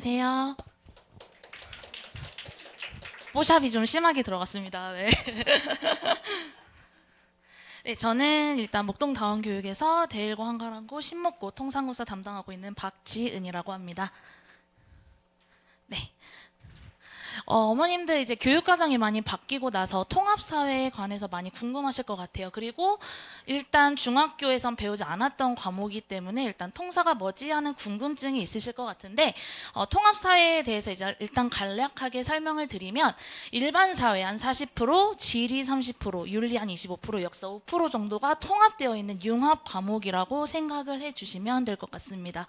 안녕하세요. 뽀샵이 좀 심하게 들어갔습니다. 네. 네, 저는 일단 목동다원교육에서 대일고 한가람고 신목고 통상고사 담당하고 있는 박지은이라고 합니다. 네. 어머님들 이제 교육 과정이 많이 바뀌고 나서 통합사회에 관해서 많이 궁금하실 것 같아요. 그리고 일단 중학교에선 배우지 않았던 과목이기 때문에 일단 통사가 뭐지 하는 궁금증이 있으실 것 같은데 통합사회에 대해서 이제 일단 간략하게 설명을 드리면 일반 사회 한 40%, 지리 30%, 윤리 한 25%, 역사 5% 정도가 통합되어 있는 융합 과목이라고 생각을 해주시면 될 것 같습니다.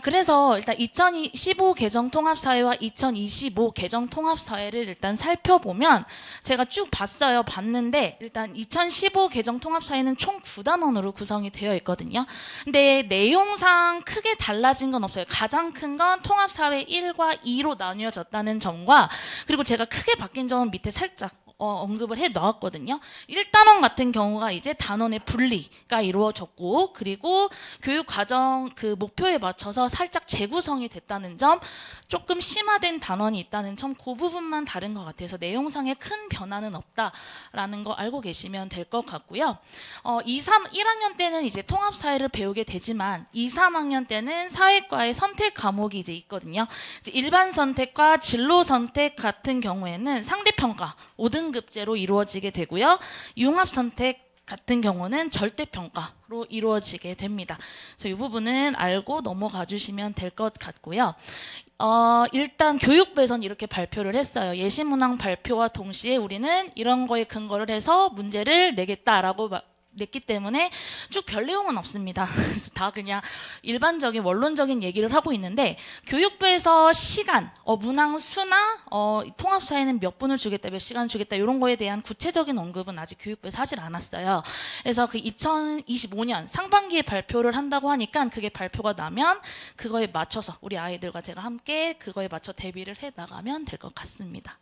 그래서 일단 2015 개정 통합사회와 2025 개정 통합사회를 일단 살펴보면 제가 쭉 봤는데 일단 2015 개정 통합사회는 총 9단원으로 구성이 되어 있거든요. 근데 내용상 크게 달라진 건 없어요. 가장 큰 건 통합사회 1과 2로 나뉘어졌다는 점과 그리고 제가 크게 바뀐 점은 밑에 살짝 언급을 해 놓았거든요. 1단원 같은 경우가 이제 단원의 분리가 이루어졌고 그리고 교육 과정 그 목표에 맞춰서 살짝 재구성이 됐다는 점, 조금 심화된 단원이 있다는 점, 그 부분만 다른 것 같아서 내용상에 큰 변화는 없다라는 거 알고 계시면 될 것 같고요. 1학년 때는 이제 통합사회를 배우게 되지만 2, 3학년 때는 사회과의 선택 과목이 이제 있거든요. 이제 일반 선택과 진로 선택 같은 경우에는 상대평가 5등급제로 이루어지게 되고요. 융합 선택 같은 경우는 절대평가로 이루어지게 됩니다. 그래서 이 부분은 알고 넘어가 주시면 될 것 같고요. 일단 교육부에서는 이렇게 발표를 했어요. 예시문항 발표와 동시에 우리는 이런 거에 근거를 해서 문제를 내겠다라고 냈기 때문에 쭉 별 내용은 없습니다. 그래서 다 그냥 일반적인 원론적인 얘기를 하고 있는데 교육부에서 시간, 문항 수나 통합사회는 몇 분을 주겠다, 몇 시간 주겠다 이런 거에 대한 구체적인 언급은 아직 교육부에서 하질 않았어요. 그래서 그 2025년 상반기에 발표를 한다고 하니까 그게 발표가 나면 그거에 맞춰서 우리 아이들과 제가 함께 그거에 맞춰 대비를 해 나가면 될 것 같습니다.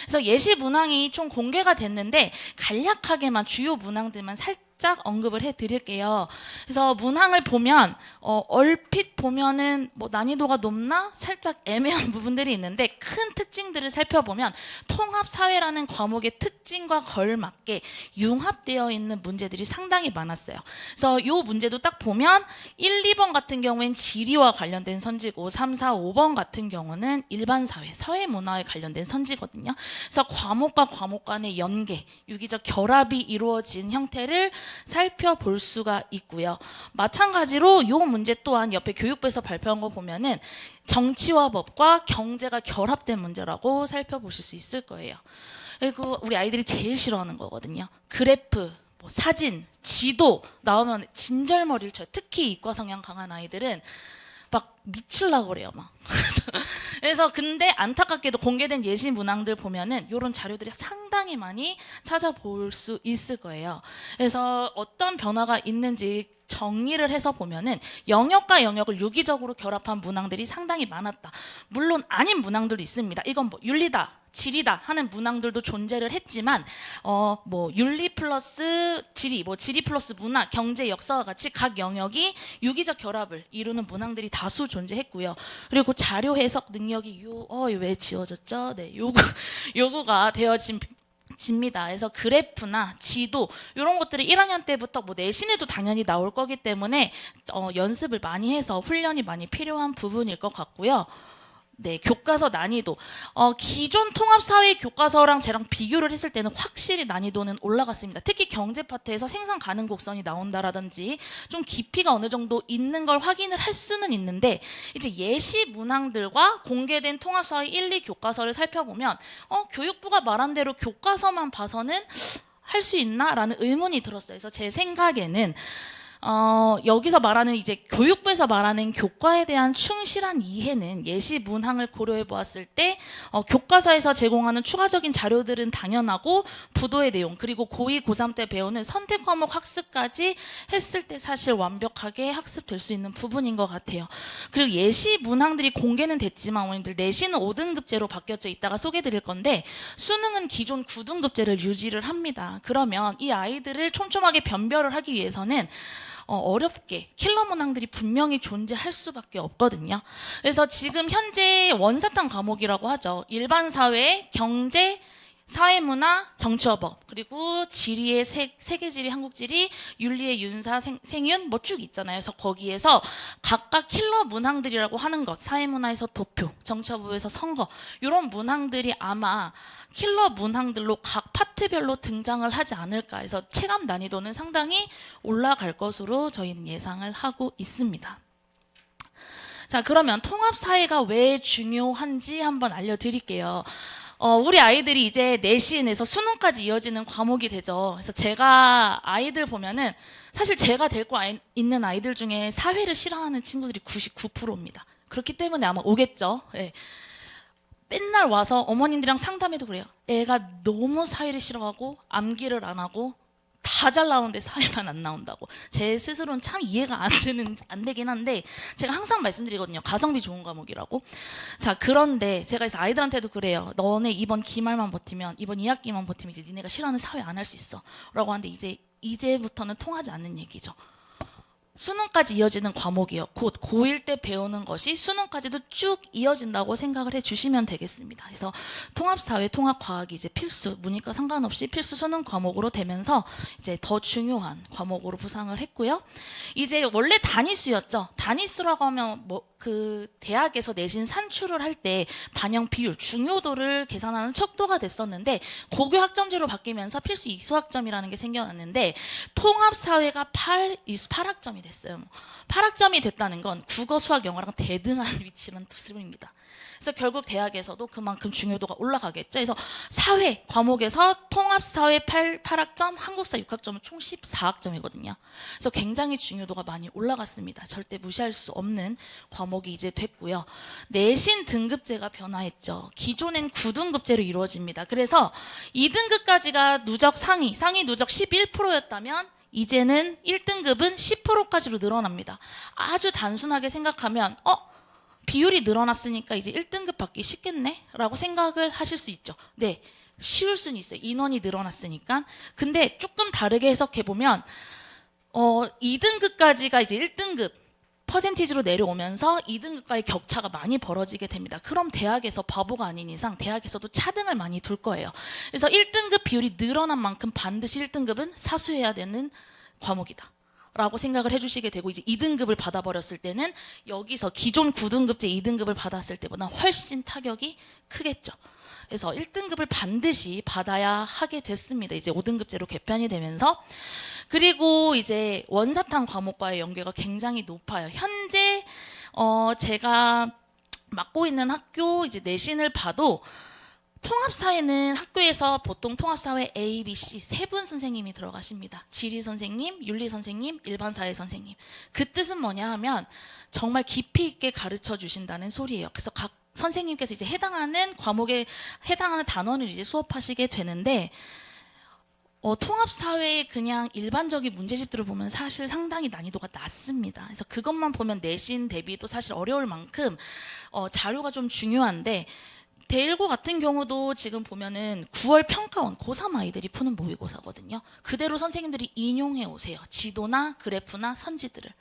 그래서 예시 문항이 총 공개가 됐는데 간략하게만 주요 문항들만 살짝 언급을 해드릴게요. 그래서 문항을 보면 얼핏 보면은 뭐 난이도가 높나 살짝 애매한 부분들이 있는데 큰 특징들을 살펴보면 통합사회라는 과목의 특징과 걸맞게 융합되어 있는 문제들이 상당히 많았어요. 그래서 이 문제도 딱 보면 1, 2번 같은 경우엔 지리와 관련된 선지고 3, 4, 5번 같은 경우는 일반 사회, 사회문화에 관련된 선지거든요. 그래서 과목과 과목 간의 연계, 유기적 결합이 이루어진 형태를 살펴볼 수가 있고요. 마찬가지로 이 문제 또한 옆에 교육부에서 발표한 거 보면은 정치와 법과 경제가 결합된 문제라고 살펴보실 수 있을 거예요. 그리고 우리 아이들이 제일 싫어하는 거거든요. 그래프, 뭐 사진, 지도 나오면 진절머리를 쳐요. 특히 이과 성향 강한 아이들은 막 미칠라고 그래요, 막. 그래서 근데 안타깝게도 공개된 예시 문항들 보면은 이런 자료들이 상당히 많이 찾아볼 수 있을 거예요. 그래서 어떤 변화가 있는지 정리를 해서 보면은 영역과 영역을 유기적으로 결합한 문항들이 상당히 많았다. 물론 아닌 문항들도 있습니다. 이건 뭐 윤리다, 지리다 하는 문항들도 존재를 했지만 뭐 윤리 플러스 지리, 뭐 지리 플러스 문화, 경제, 역사와 같이 각 영역이 유기적 결합을 이루는 문항들이 다수 존재했고요. 그리고 자료 해석 능력이 왜 지워졌죠? 네, 요구가 되어집니다. 그래서 그래프나 지도 이런 것들이 1학년 때부터 뭐 내신에도 당연히 나올 거기 때문에 연습을 많이 해서 훈련이 많이 필요한 부분일 것 같고요. 네, 교과서 난이도. 기존 통합사회 교과서랑 쟤랑 비교를 했을 때는 확실히 난이도는 올라갔습니다. 특히 경제 파트에서 생산 가능 곡선이 나온다라든지 좀 깊이가 어느 정도 있는 걸 확인을 할 수는 있는데 이제 예시 문항들과 공개된 통합사회 1, 2 교과서를 살펴보면 교육부가 말한 대로 교과서만 봐서는 할 수 있나라는 의문이 들었어요. 그래서 제 생각에는 여기서 말하는 이제 교육부에서 말하는 교과에 대한 충실한 이해는 예시 문항을 고려해 보았을 때 교과서에서 제공하는 추가적인 자료들은 당연하고 부도의 내용 그리고 고2, 고3 때 배우는 선택 과목 학습까지 했을 때 사실 완벽하게 학습될 수 있는 부분인 것 같아요. 그리고 예시 문항들이 공개는 됐지만 오늘들 내신은 5등급제로 바뀌었죠. 이따가 소개해 드릴 건데 수능은 기존 9등급제를 유지를 합니다. 그러면 이 아이들을 촘촘하게 변별을 하기 위해서는 어렵게 킬러 문항들이 분명히 존재할 수밖에 없거든요. 그래서 지금 현재 원사탕 과목이라고 하죠. 일반 사회, 경제, 사회문화, 정치어법, 그리고 지리의 세계지리, 한국지리, 윤리의 윤사, 생윤 뭐 쭉 있잖아요. 그래서 거기에서 각각 킬러 문항들이라고 하는 것, 사회문화에서 도표, 정치어법에서 선거, 이런 문항들이 아마 킬러 문항들로 각 파트별로 등장을 하지 않을까 해서 체감 난이도는 상당히 올라갈 것으로 저희는 예상을 하고 있습니다. 자, 그러면 통합사회가 왜 중요한지 한번 알려드릴게요. 우리 아이들이 이제 내신에서 수능까지 이어지는 과목이 되죠. 그래서 제가 아이들 보면은 사실 제가 데리고 있는 아이들 중에 사회를 싫어하는 친구들이 99%입니다. 그렇기 때문에 아마 오겠죠. 네. 맨날 와서 어머님들이랑 상담해도 그래요. 애가 너무 사회를 싫어하고 암기를 안 하고 다 잘 나오는데 사회만 안 나온다고. 제 스스로는 참 이해가 안 되긴 한데 제가 항상 말씀드리거든요. 가성비 좋은 과목이라고. 자, 그런데 제가 그래서 아이들한테도 그래요. 너네 이번 기말만 버티면, 이번 2학기만 버티면 이제 니네가 싫어하는 사회 안 할 수 있어 라고 하는데 이제부터는 통하지 않는 얘기죠. 수능까지 이어지는 과목이요. 곧 고1 때 배우는 것이 수능까지도 쭉 이어진다고 생각을 해주시면 되겠습니다. 그래서 통합사회, 통합과학이 이제 필수, 문이과 상관없이 필수 수능 과목으로 되면서 이제 더 중요한 과목으로 부상을 했고요. 이제 원래 단위수였죠. 단위수라고 하면 그 대학에서 내신 산출을 할 때 반영 비율, 중요도를 계산하는 척도가 됐었는데 고교 학점제로 바뀌면서 필수 이수학점이라는 게 생겨났는데 통합사회가 8학점이 됐어요. 8학점이 됐다는 건 국어, 수학, 영어랑 대등한 위치라는 뜻입니다. 그래서 결국 대학에서도 그만큼 중요도가 올라가겠죠. 그래서 사회 과목에서 통합사회 8학점, 한국사 6학점은 총 14학점이거든요. 그래서 굉장히 중요도가 많이 올라갔습니다. 절대 무시할 수 없는 과목이 이제 됐고요. 내신 등급제가 변화했죠. 기존엔 9등급제로 이루어집니다. 그래서 2등급까지가 누적 상위 누적 11%였다면 이제는 1등급은 10%까지로 늘어납니다. 아주 단순하게 생각하면 비율이 늘어났으니까 이제 1등급 받기 쉽겠네? 라고 생각을 하실 수 있죠. 네, 쉬울 수는 있어요. 인원이 늘어났으니까. 근데 조금 다르게 해석해보면 2등급까지가 이제 1등급 퍼센티지로 내려오면서 2등급과의 격차가 많이 벌어지게 됩니다. 그럼 대학에서 바보가 아닌 이상 대학에서도 차등을 많이 둘 거예요. 그래서 1등급 비율이 늘어난 만큼 반드시 1등급은 사수해야 되는 과목이다 라고 생각을 해주시게 되고 이제 2등급을 받아버렸을 때는 여기서 기존 9등급제 2등급을 받았을 때보다 훨씬 타격이 크겠죠. 그래서 1등급을 반드시 받아야 하게 됐습니다. 이제 5등급제로 개편이 되면서. 그리고 이제 원사탕 과목과의 연계가 굉장히 높아요. 현재 제가 맡고 있는 학교 이제 내신을 봐도 통합사회는 학교에서 보통 통합사회 A, B, C 세 분 선생님이 들어가십니다. 지리 선생님, 윤리 선생님, 일반사회 선생님. 그 뜻은 뭐냐 하면 정말 깊이 있게 가르쳐 주신다는 소리예요. 그래서 각 선생님께서 이제 해당하는 과목에 해당하는 단원을 이제 수업하시게 되는데 통합사회의 그냥 일반적인 문제집들을 보면 사실 상당히 난이도가 낮습니다. 그래서 그것만 보면 내신 대비도 사실 어려울 만큼 자료가 좀 중요한데 대일고 같은 경우도 지금 보면은 9월 평가원 고3 아이들이 푸는 모의고사거든요. 그대로 선생님들이 인용해 오세요. 지도나 그래프나 선지들을.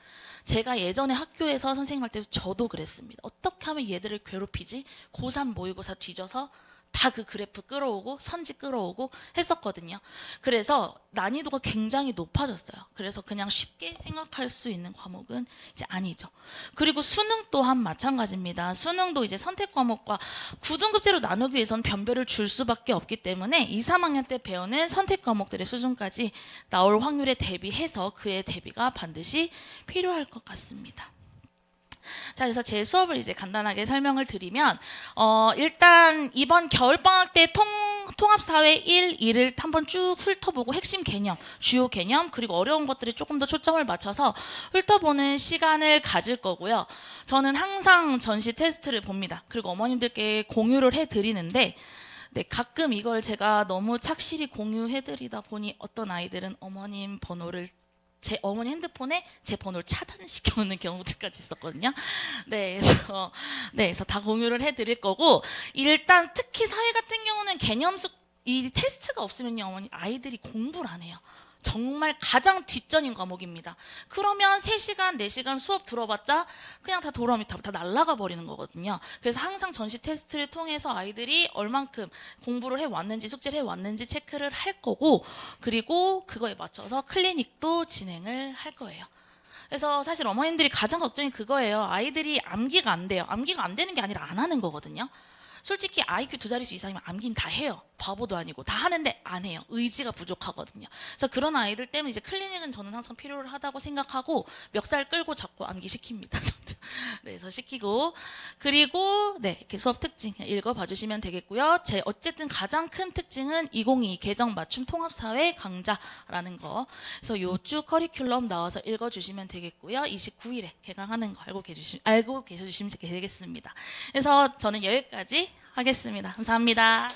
제가 예전에 학교에서 선생님 할 때도 저도 그랬습니다. 어떻게 하면 얘들을 괴롭히지? 고3 모의고사 뒤져서 다 그 그래프 끌어오고 선지 끌어오고 했었거든요. 그래서 난이도가 굉장히 높아졌어요. 그래서 그냥 쉽게 생각할 수 있는 과목은 이제 아니죠. 그리고 수능 또한 마찬가지입니다. 수능도 이제 선택 과목과 9등급제로 나누기 위해서는 변별을 줄 수밖에 없기 때문에 2, 3학년 때 배우는 선택 과목들의 수준까지 나올 확률에 대비해서 그의 대비가 반드시 필요할 것 같습니다. 자, 그래서 제 수업을 이제 간단하게 설명을 드리면 일단 이번 겨울방학 때 통합사회 1, 2를 한번 쭉 훑어보고 핵심 개념, 주요 개념, 그리고 어려운 것들에 조금 더 초점을 맞춰서 훑어보는 시간을 가질 거고요. 저는 항상 전시 테스트를 봅니다. 그리고 어머님들께 공유를 해드리는데 네, 가끔 이걸 제가 너무 착실히 공유해드리다 보니 어떤 아이들은 어머님 번호를 제 어머니 핸드폰에 제 번호를 차단시켜놓는 경우들까지 있었거든요. 네, 그래서 다 공유를 해드릴 거고 일단 특히 사회 같은 경우는 이 테스트가 없으면요 어머니 아이들이 공부를 안 해요. 정말 가장 뒷전인 과목입니다. 그러면 3시간, 4시간 수업 들어봤자 그냥 다 도라미 다 날아가 버리는 거거든요. 그래서 항상 전시 테스트를 통해서 아이들이 얼만큼 공부를 해왔는지, 숙제를 해왔는지 체크를 할 거고, 그리고 그거에 맞춰서 클리닉도 진행을 할 거예요. 그래서 사실 어머님들이 가장 걱정이 그거예요. 아이들이 암기가 안 돼요. 암기가 안 되는 게 아니라 안 하는 거거든요. 솔직히 IQ 2자릿수 이상이면 암기는 다 해요. 바보도 아니고 다 하는데 안 해요. 의지가 부족하거든요. 그래서 그런 아이들 때문에 이제 클리닉은 저는 항상 필요하다고 생각하고 멱살 끌고 잡고 암기 시킵니다. 그래서 시키고, 그리고 네, 이렇게 수업 특징 읽어봐 주시면 되겠고요. 제 어쨌든 가장 큰 특징은 2022 개정 맞춤 통합사회 강좌라는 거. 그래서 요 쭉 커리큘럼 나와서 읽어주시면 되겠고요. 29일에 개강하는 거 알고 계셔주시면 되겠습니다. 그래서 저는 여기까지 하겠습니다. 감사합니다.